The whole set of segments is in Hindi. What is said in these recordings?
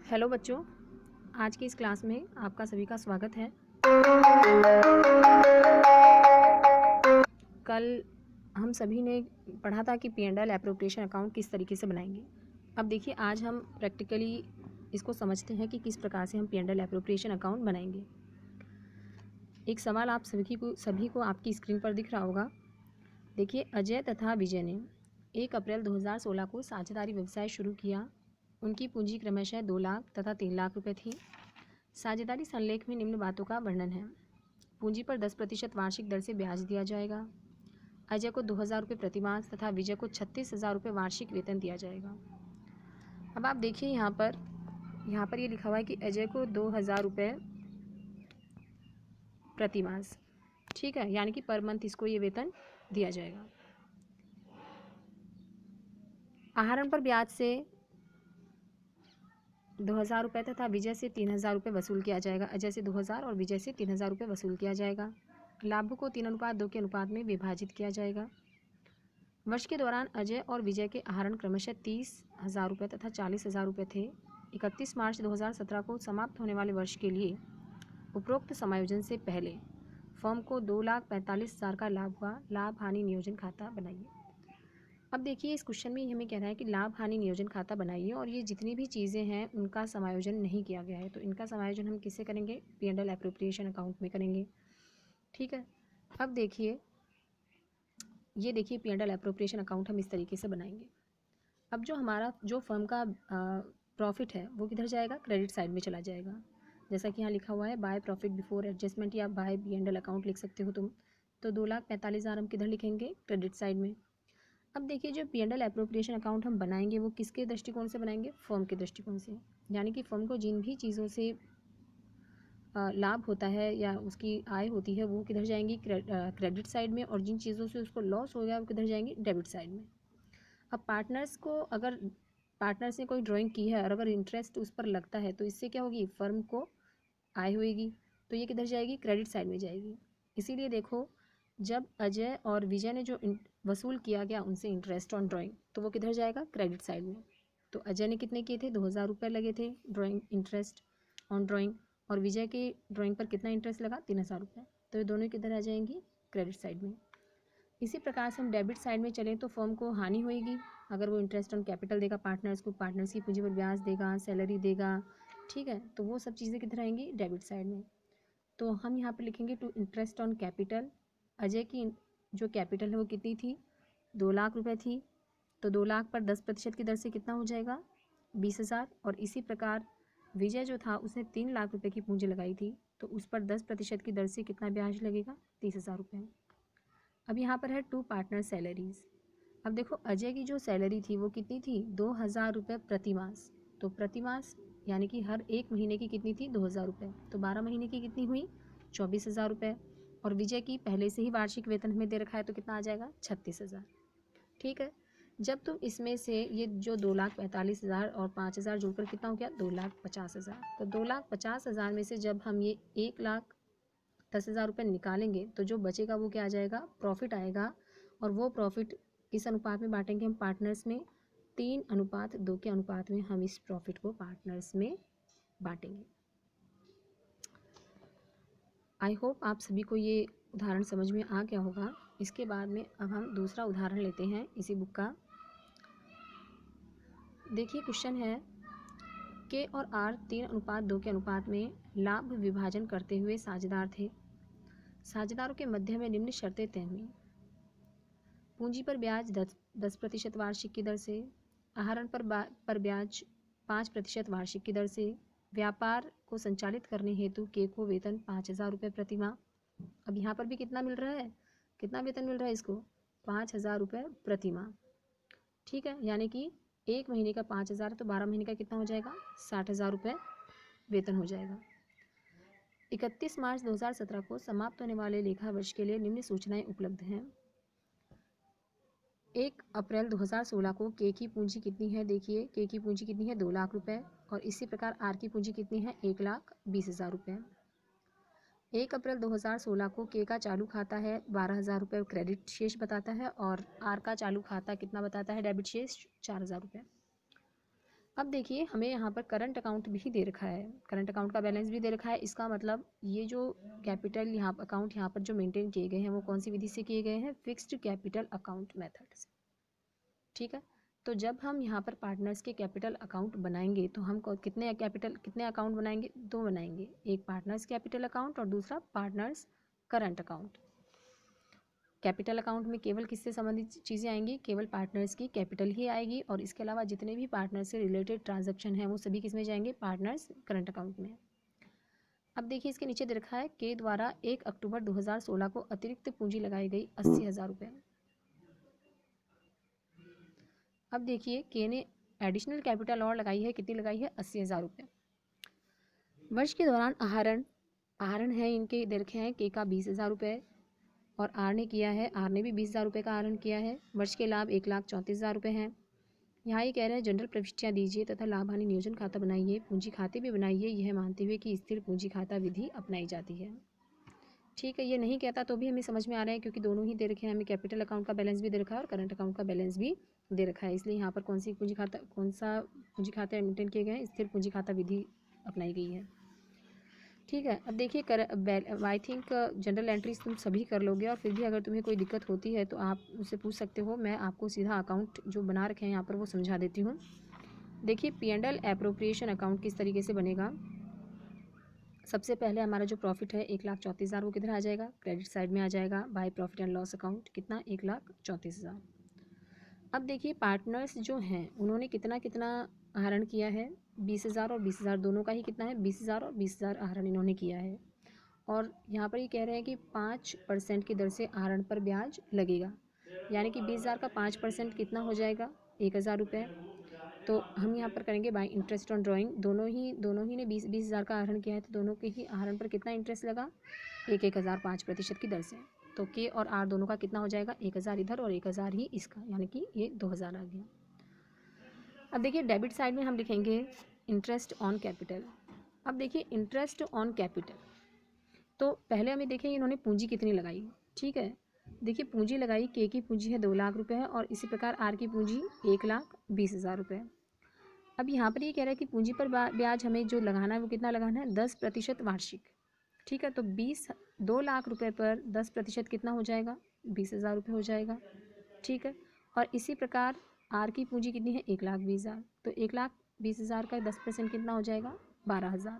हेलो बच्चों, आज की इस क्लास में आपका सभी का स्वागत है। कल हम सभी ने पढ़ा था कि P&L एप्रोप्रिएशन अकाउंट किस तरीके से बनाएंगे। अब देखिए, आज हम प्रैक्टिकली इसको समझते हैं कि किस प्रकार से हम P&L एप्रोप्रिएशन अकाउंट बनाएंगे। एक सवाल आप सभी को आपकी स्क्रीन पर दिख रहा होगा। देखिए, अजय तथा विजय ने 1 अप्रैल 2016 को साझेदारी व्यवसाय शुरू किया। उनकी पूंजी क्रमशः 2 लाख तथा 3 लाख रुपये थी। साझेदारी संलेख में निम्न बातों का वर्णन है। पूंजी पर 10% वार्षिक दर से ब्याज दिया जाएगा। अजय को 2,000 रुपये प्रतिमास तथा विजय को 36,000 रुपये वार्षिक वेतन दिया जाएगा। अब आप देखिए, यहाँ पर ये लिखा हुआ है कि अजय को 2,000 रुपये प्रतिमास, ठीक है, यानी कि पर मंथ इसको ये वेतन दिया जाएगा। आहरण पर ब्याज से 2,000 रुपये तथा विजय से 3,000 रुपये वसूल किया जाएगा। अजय से 2,000 और विजय से 3,000 रुपये वसूल किया जाएगा। लाभ को 3:2 के अनुपात में विभाजित किया जाएगा। वर्ष के दौरान अजय और विजय के आहरण क्रमशः 30,000 रुपये तथा 40,000 रुपये थे। 31 मार्च 2017 को समाप्त होने वाले वर्ष के लिए उपरोक्त समायोजन से पहले फर्म को 2,45,000 का लाभ हुआ। लाभ हानि नियोजन खाता बनाइए। अब देखिए, इस क्वेश्चन में हमें कह रहा है कि लाभ हानि नियोजन खाता बनाइए और ये जितनी भी चीज़ें हैं उनका समायोजन नहीं किया गया है, तो इनका समायोजन हम किससे करेंगे? P&L एप्रोप्रिएशन अकाउंट में करेंगे, ठीक है। अब देखिए, ये देखिए P&L एप्रोप्रिएशन अकाउंट हम इस तरीके से बनाएंगे। अब जो फर्म का प्रॉफिट है वो किधर जाएगा? क्रेडिट साइड में चला जाएगा। जैसा कि यहाँ लिखा हुआ है, बाय प्रॉफिट बिफोर एडजस्टमेंट या बाय P&L अकाउंट लिख सकते हो तुम। तो 2,45,000 हम किधर लिखेंगे? क्रेडिट साइड में। अब देखिए, जो P&L एप्रोप्रिएशन अकाउंट हम बनाएंगे वो किसके दृष्टिकोण से बनाएंगे? फर्म के दृष्टिकोण से। यानी कि फर्म को जिन भी चीज़ों से लाभ होता है या उसकी आय होती है वो किधर जाएंगी? क्रेडिट साइड में, और जिन चीज़ों से उसको लॉस हो गया वो किधर जाएंगी? डेबिट साइड में। अब पार्टनर्स ने कोई ड्राइंग की है और अगर इंटरेस्ट उस पर लगता है तो इससे क्या होगी? फर्म को आय होएगी, तो ये किधर जाएगी? क्रेडिट साइड में जाएगी। इसीलिए देखो, जब अजय और विजय ने जो वसूल किया गया उनसे इंटरेस्ट ऑन ड्राइंग, तो वो किधर जाएगा? क्रेडिट साइड में। तो अजय ने कितने किए थे? 2,000 रुपये लगे थे ड्राइंग इंटरेस्ट ऑन ड्राइंग, और विजय की ड्राइंग पर कितना इंटरेस्ट लगा? 3,000 रुपये। तो ये दोनों किधर आ जाएंगी? क्रेडिट साइड में। इसी प्रकार से हम डेबिट साइड में चलें तो फर्म को हानि होएगी अगर वो इंटरेस्ट ऑन कैपिटल देगा पार्टनर्स को, पार्टनर्स की पूंजी पर ब्याज देगा, सैलरी देगा, ठीक है, तो वो सब चीज़ें किधर आएंगी? डेबिट साइड में। तो हम यहाँ पर लिखेंगे to interest on capital. Ajay की जो कैपिटल है वो कितनी थी? 2,00,000 रुपये थी। तो 2,00,000 पर 10% की दर से कितना हो जाएगा? 20,000। और इसी प्रकार विजय जो था उसने 3,00,000 रुपये की पूंजी लगाई थी, तो उस पर 10% की दर से कितना ब्याज लगेगा? 30,000 रुपये। अब यहाँ पर है टू पार्टनर सैलरीज। अब देखो, अजय की जो सैलरी थी वो कितनी थी? 2,000 रुपये प्रतिमास। तो प्रतिमास यानी कि हर एक महीने की कितनी थी? 2,000 रुपये। तो 12 महीने की कितनी हुई? 24,000 रुपये। और विजय की पहले से ही वार्षिक वेतन हमें दे रखा है, तो कितना आ जाएगा? 36,000, ठीक है। जब तुम इसमें से ये जो 2,45,000 और 5,000 जोड़कर कितना हो गया? 2,50,000। तो 2,50,000 में से जब हम ये 1,10,000 रुपये निकालेंगे तो जो बचेगा वो क्या आ जाएगा? प्रॉफिट आएगा। और वो प्रॉफिट किस अनुपात में बांटेंगे हम पार्टनर्स में? 3:2 के अनुपात में हम इस प्रॉफिट को पार्टनर्स में बांटेंगे। आई होप आप सभी को ये उदाहरण समझ में आ गया होगा। इसके बाद में अब हम दूसरा उदाहरण लेते हैं इसी बुक का। देखिए, क्वेश्चन है, के और आर 3:2 के अनुपात में लाभ विभाजन करते हुए साझेदार थे। साझेदारों के मध्य में निम्न शर्तें तय हुई। पूंजी पर ब्याज 10% वार्षिक की दर से, आहरण पर ब्याज 5% वार्षिक की दर से, व्यापार को संचालित करने हेतु के को वेतन 5,000 रुपये प्रति माह। अब यहाँ पर भी कितना मिल रहा है? कितना वेतन मिल रहा है इसको? 5,000 रुपये प्रति माह, ठीक है। यानी कि एक महीने का 5,000, तो 12 महीने का कितना हो जाएगा? 60,000 रुपये वेतन हो जाएगा। 31 मार्च 2017 को समाप्त होने वाले लेखा वर्ष के लिए निम्न सूचनाएं उपलब्ध हैं। 1 अप्रैल 2016 को के की पूंजी कितनी है? देखिए, के की पूंजी कितनी है? 2,00,000 रुपये। और इसी प्रकार आर की पूंजी कितनी है? 1,20,000 रुपये। 1 अप्रैल 2016 को के का चालू खाता है 12,000 रुपये, क्रेडिट शेष बताता है, और आर का चालू खाता कितना बताता है? डेबिट शेष 4,000 रुपये। अब देखिए हमें यहाँ पर करंट अकाउंट भी दे रखा है, करंट अकाउंट का बैलेंस भी दे रखा है। इसका मतलब ये जो कैपिटल यहाँ अकाउंट यहाँ पर जो मेंटेन किए गए हैं वो कौन सी विधि से किए गए हैं, फिक्स्ड कैपिटल अकाउंट मेथड से। ठीक है, तो जब हम यहाँ पर पार्टनर्स के कैपिटल अकाउंट बनाएंगे तो हम कितने अकाउंट बनाएंगे, दो बनाएंगे, एक पार्टनर्स कैपिटल अकाउंट और दूसरा partners current account. Capital account में केवल किससे संबंधित चीज़ें आएंगी, केवल पार्टनर्स की कैपिटल ही आएगी, और इसके अलावा जितने भी पार्टनर्स से रिलेटेड ट्रांजैक्शन हैं वो सभी किस में जाएंगे, पार्टनर्स करंट अकाउंट में। अब देखिए इसके नीचे दे रखा है के द्वारा 1 अक्टूबर 2016 को अतिरिक्त पूंजी लगाई गई 80,000 रुपये। अब देखिए के ने एडिशनल कैपिटल और लगाई है, कितनी लगाई है, 80,000 रुपये। वर्ष के दौरान आहरण है इनके दे रखे हैं के का 20,000 रुपये, और आर ने किया है, आर ने भी 20,000 रुपये का आहरण किया है। वर्ष के लाभ 1,34,000 रुपये हैं। यहाँ ये कह रहे हैं जनरल प्रविष्टियाँ दीजिए तथा लाभ हानि नियोजन खाता बनाइए, पूंजी खाते भी बनाइए, यह मानते हुए कि स्थिर पूंजी खाता विधि अपनाई जाती है। ठीक है, ये नहीं कहता तो भी हमें समझ में आ रहा है क्योंकि दोनों ही दे रखे हैं, हमें कैपिटल अकाउंट का बैलेंस भी दे रखा है और करंट अकाउंट का बैलेंस भी दे रखा है, इसलिए यहाँ पर कौन सा पूंजी खाता मेंटेन किए गए हैं, स्थिर पूंजी खाता विधि अपनाई गई है। ठीक है, अब देखिए आई थिंक जनरल एंट्रीज तुम सभी कर लोगे, और फिर भी अगर तुम्हें कोई दिक्कत होती है तो आप मुझसे पूछ सकते हो, मैं आपको सीधा अकाउंट जो बना रखे हैं यहाँ पर वो समझा देती हूँ। देखिए P&L एप्रोप्रिएशन अकाउंट किस तरीके से बनेगा। सबसे पहले हमारा जो प्रॉफिट है 1,34,000 वो किधर आ जाएगा, क्रेडिट साइड में आ जाएगा by profit and loss account, कितना 1,34,000। अब देखिए पार्टनर्स जो हैं उन्होंने कितना कितना आहरण किया है, 20,000 और 20,000 दोनों का ही कितना है, 20,000 और 20,000 आहरण इन्होंने किया है। और यहाँ पर ये कह रहे हैं कि 5% की दर से आहरण पर ब्याज लगेगा, यानी कि 20,000 का 5% कितना हो जाएगा, 1,000 रुपये। तो हम यहाँ पर करेंगे बाय इंटरेस्ट ऑन ड्राइंग, दोनों ही ने 20,000 का आहरण किया है, तो दोनों के ही आहरण पर कितना इंटरेस्ट लगा, 1,000 5% की दर से। तो के और आर दोनों का कितना हो जाएगा, 1,000 इधर और 1,000 ही इसका, यानी कि ये 2,000 आ गया। अब देखिए डेबिट साइड में हम लिखेंगे इंटरेस्ट ऑन कैपिटल। अब देखिए इंटरेस्ट ऑन कैपिटल, तो पहले हमें देखें इन्होंने पूंजी कितनी लगाई। ठीक है, देखिए पूंजी लगाई, के की पूंजी है 2 लाख रुपए है, और इसी प्रकार आर की पूंजी 1,20,000 रुपये। अब यहाँ पर ये कह रहा है कि पूंजी पर ब्याज हमें जो लगाना है वो कितना लगाना है, 10% वार्षिक। ठीक है, तो 2 लाख रुपए पर 10% कितना हो जाएगा, 20,000 रुपये हो जाएगा। ठीक है, और इसी प्रकार आर की पूंजी कितनी है, 1,20,000, तो 1,20,000 का 10% कितना हो जाएगा, 12,000।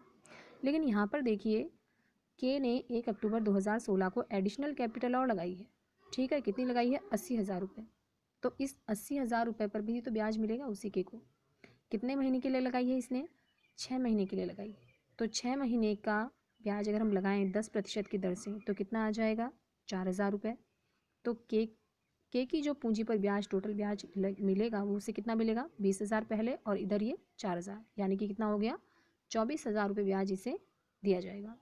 लेकिन यहाँ पर देखिए के ने 1 अक्टूबर 2016 को एडिशनल कैपिटल और लगाई है। ठीक है, कितनी लगाई है, 80,000 रुपये। तो इस 80,000 रुपये पर भी तो ब्याज मिलेगा उसी के को। कितने महीने के लिए लगाई है इसने, 6 महीने के लिए लगाई। तो 6 महीने का ब्याज अगर हम लगाएं 10% की दर से तो कितना आ जाएगा, 4,000 रुपये। तो के की जो पूंजी पर ब्याज टोटल ब्याज मिलेगा वो उसे कितना मिलेगा, 20,000 पहले और इधर ये 4,000, यानी कि कितना हो गया, 24,000 रुपये ब्याज इसे दिया जाएगा।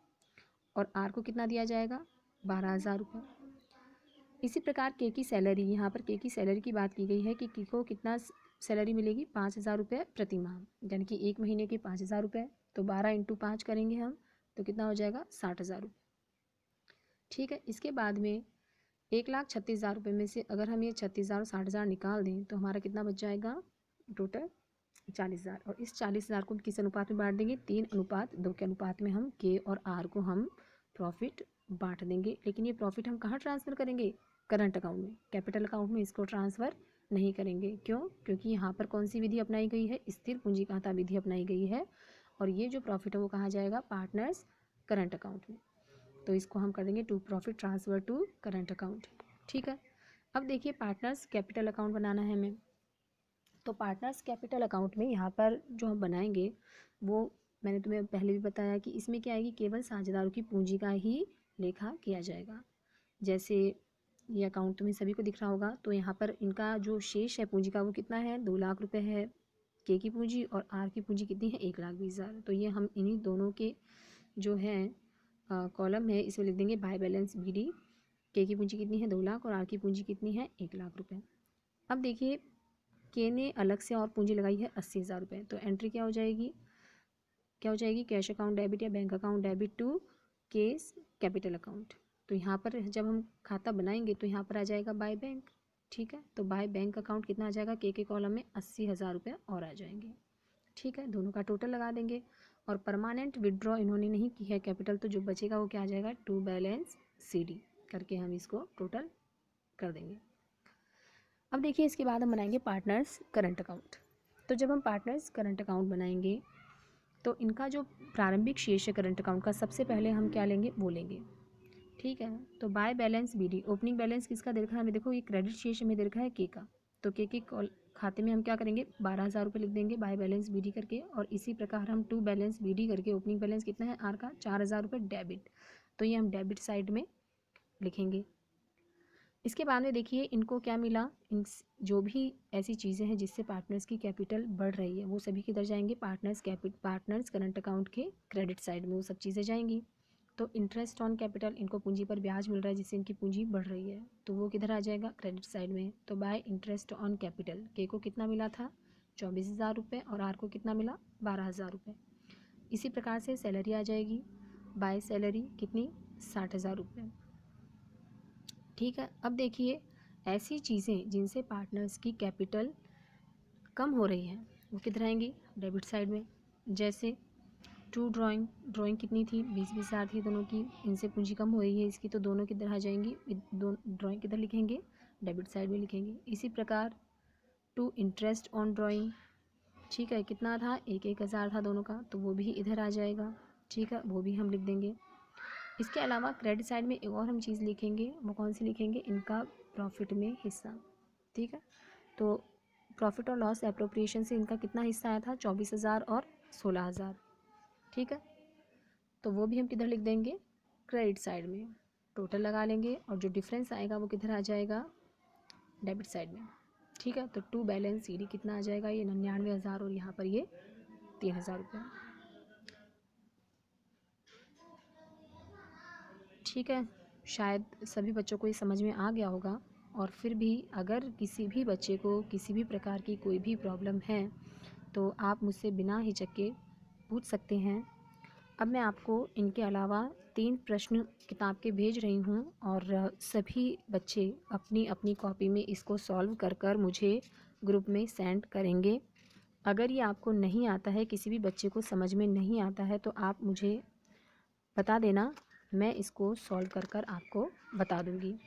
और आर को कितना दिया जाएगा, 12,000 रुपये। इसी प्रकार के की सैलरी, यहाँ पर के की सैलरी की बात की गई है कि के को कितना सैलरी मिलेगी, 5,000 रुपये प्रति माह, यानी कि 1 महीने के 5,000 रुपये, तो 12 × 5 करेंगे हम तो कितना हो जाएगा, 60,000 रुपये। ठीक है, इसके बाद में 1,36,000 रुपये में से अगर हम ये 36,000 और 60,000 निकाल दें तो हमारा कितना बच जाएगा, टोटल 40,000। और इस 40,000 को किस अनुपात में बांट देंगे, 3:2 के अनुपात में हम के और आर को हम प्रॉफिट बांट देंगे। लेकिन ये प्रॉफिट हम कहाँ ट्रांसफ़र करेंगे, करंट अकाउंट में, कैपिटल अकाउंट में इसको ट्रांसफ़र नहीं करेंगे। क्यों, क्योंकि यहाँ पर कौन सी विधि अपनाई गई है, स्थिर पूंजी खाता विधि अपनाई गई है, और ये जो प्रॉफिट है वो कहाँ जाएगा, पार्टनर्स करंट अकाउंट में। तो इसको हम कर देंगे to profit transfer to current account. ठीक है, अब देखिए पार्टनर्स कैपिटल अकाउंट बनाना है हमें। तो पार्टनर्स कैपिटल अकाउंट में यहाँ पर जो हम बनाएंगे वो मैंने तुम्हें पहले भी बताया कि इसमें क्या आएगी, केवल साझेदारों की पूंजी का ही लेखा किया जाएगा। जैसे ये अकाउंट तुम्हें सभी को दिख रहा होगा, तो यहाँ पर इनका जो शेष है पूंजी का वो कितना है, 2 लाख रुपये है के की पूंजी, और आर की पूंजी कितनी है, 1,20,000। तो ये हम इन्हीं दोनों के जो है कॉलम है इसमें लिख देंगे बाय बैलेंस BD। के की पूंजी कितनी है, 2 लाख, और आर की पूंजी कितनी है, 1,00,000 रुपये। अब देखिए के ने अलग से और पूंजी लगाई है 80,000 रुपये, तो एंट्री क्या हो जाएगी, कैश अकाउंट डेबिट या bank account debit to case capital account. तो यहाँ पर जब हम खाता बनाएंगे तो यहाँ पर आ जाएगा बाय बैंक। ठीक है, तो बाय बैंक अकाउंट कितना आ जाएगा, के कॉलम में 80,000 रुपये और आ जाएंगे। ठीक है, दोनों का टोटल लगा देंगे। और परमानेंट विड्रॉ इन्होंने नहीं की है कैपिटल, तो जो बचेगा वो क्या आ जाएगा, टू बैलेंस CD करके हम इसको टोटल कर देंगे। अब देखिए इसके बाद हम बनाएंगे पार्टनर्स करंट अकाउंट। तो जब हम पार्टनर्स करंट अकाउंट बनाएंगे तो इनका जो प्रारंभिक शेष है करंट अकाउंट का, सबसे पहले हम क्या लेंगे, वो लेंगे। ठीक है, तो by balance BD, opening balance किसका दे रखा है हमें, देखो ये क्रेडिट शेष हमें दे रखा है के का, तो के खाते में हम क्या करेंगे, 12,000 रुपये लिख देंगे बाय बैलेंस BD करके। और इसी प्रकार हम टू बैलेंस BD करके ओपनिंग बैलेंस कितना है आर का, 4,000 रुपये डेबिट, तो ये हम डेबिट साइड में लिखेंगे। इसके बाद में देखिए इनको क्या मिला, इन जो भी ऐसी चीज़ें हैं जिससे पार्टनर्स की कैपिटल बढ़ रही है वो सभी किधर जाएंगे, पार्टनर्स करंट अकाउंट के क्रेडिट साइड में वो सब चीज़ें जाएंगी। तो इंटरेस्ट ऑन कैपिटल, इनको पूंजी पर ब्याज मिल रहा है जिससे इनकी पूंजी बढ़ रही है, तो वो किधर आ जाएगा, क्रेडिट साइड में। तो बाय इंटरेस्ट ऑन कैपिटल, के को कितना मिला था, 24,000 रुपये, और आर को कितना मिला, 12,000 रुपये। इसी प्रकार से सैलरी आ जाएगी, बाय सैलरी कितनी, 60,000 रुपये। ठीक है, अब देखिए ऐसी चीज़ें जिनसे पार्टनर्स की कैपिटल कम हो रही है वो किधर आएंगी, डेबिट साइड में। जैसे टू ड्राइंग कितनी थी, 20,000 थी दोनों की, इनसे पूंजी कम हो रही है इसकी, तो दोनों किधर आ जाएंगी, ड्राइंग किधर लिखेंगे, डेबिट साइड में लिखेंगे। इसी प्रकार टू इंटरेस्ट ऑन ड्राइंग, ठीक है, कितना था, 1,000 था दोनों का, तो वो भी इधर आ जाएगा। ठीक है, वो भी हम लिख देंगे। इसके अलावा क्रेडिट साइड में एक और हम चीज़ लिखेंगे, वो कौन सी लिखेंगे, इनका प्रॉफिट में हिस्सा। ठीक है, तो प्रॉफिट और लॉस एप्रोप्रिएशन से इनका कितना हिस्सा आया था, 24,000 और 16,000। ठीक है, तो वो भी हम किधर लिख देंगे, क्रेडिट साइड में। टोटल लगा लेंगे और जो डिफरेंस आएगा वो किधर आ जाएगा, डेबिट साइड में। ठीक है, तो टू बैलेंस CD कितना आ जाएगा, ये 99,000 और यहाँ पर ये 3,000 रुपये। ठीक है, शायद सभी बच्चों को ये समझ में आ गया होगा। और फिर भी अगर किसी भी बच्चे को किसी भी प्रकार की कोई भी प्रॉब्लम है तो आप मुझसे बिना हिचक के पूछ सकते हैं। अब मैं आपको इनके अलावा 3 प्रश्न किताब के भेज रही हूँ और सभी बच्चे अपनी अपनी कॉपी में इसको सॉल्व कर कर मुझे ग्रुप में सेंड करेंगे। अगर ये आपको नहीं आता है, किसी भी बच्चे को समझ में नहीं आता है, तो आप मुझे बता देना, मैं इसको सॉल्व कर कर आपको बता दूँगी।